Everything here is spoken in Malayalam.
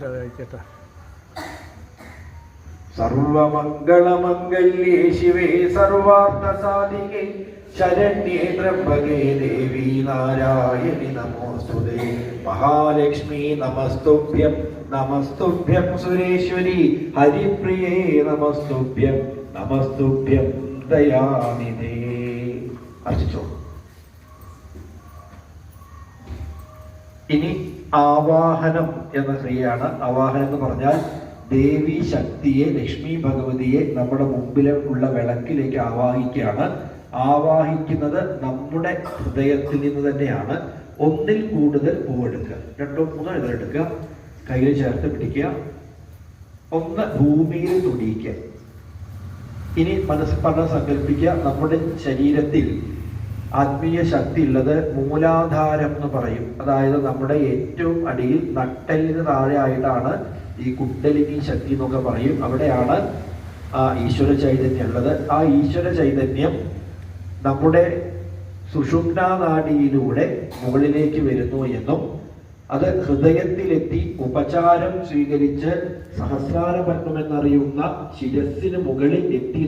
കഴിക്കട്ടെ. സർവമംഗളമംഗല്യേ ശിവേ സർവാർത്ഥസാധികേ ശരണ്യേ ത്രംബകേ ദേവി നാരായണി നമോസ്തുതേ. മഹാലക്ഷ്മി നമസ്തുഭ്യം നമസ്തുഭ്യം സുരേശ്വരി ഹരിപ്രിയേ നമസ്തുഭ്യം നമസ്തുഭ്യം ദയാനിധേ. അർച്ചിച്ചോ. ഇനി ആവാഹനം എന്ന ക്രിയയാണ്. ആവാഹനം എന്ന് പറഞ്ഞാൽ ദേവി ശക്തിയെ, ലക്ഷ്മി ഭഗവതിയെ നമ്മുടെ മുമ്പിൽ ഉള്ള വിളക്കിലേക്ക് ആവാഹിക്കുകയാണ്. ആവാഹിക്കുന്നത് നമ്മുടെ ഹൃദയത്തിൽ നിന്ന് തന്നെയാണ്. ഒന്നിൽ കൂടുതൽ പൂവെടുക്കുക, 2 3 ഇതെടുക്കുക, കയ്യിൽ ചേർത്ത് പിടിക്കുക, ഒന്ന് ഭൂമിയിൽ തുടിയിക്കുക. ഇനി മനസ്സ് സങ്കല്പിക്കുക, നമ്മുടെ ശരീരത്തിൽ ആത്മീയ ശക്തി ഉള്ളത് മൂലാധാരം എന്ന് പറയും. അതായത് നമ്മുടെ ഏറ്റവും അടിയിൽ നട്ടെല്ലിന് താഴെ ആയിട്ടാണ് ഈ കുണ്ടലിനി ശക്തി എന്നൊക്കെ പറയും. അവിടെയാണ് ആ ഈശ്വര ചൈതന്യം ഉള്ളത്. ആ ഈശ്വര ചൈതന്യം നമ്മുടെ സുഷുമ്നാ നാഡിയിലൂടെ മുകളിലേക്ക് വരുന്നു എന്നും അത് ഹൃദയത്തിലെത്തി ഉപചാരം സ്വീകരിച്ച് സഹസ്രാര പത്മമെന്നറിയുന്ന ശിരസിന് മുകളിൽ എത്തി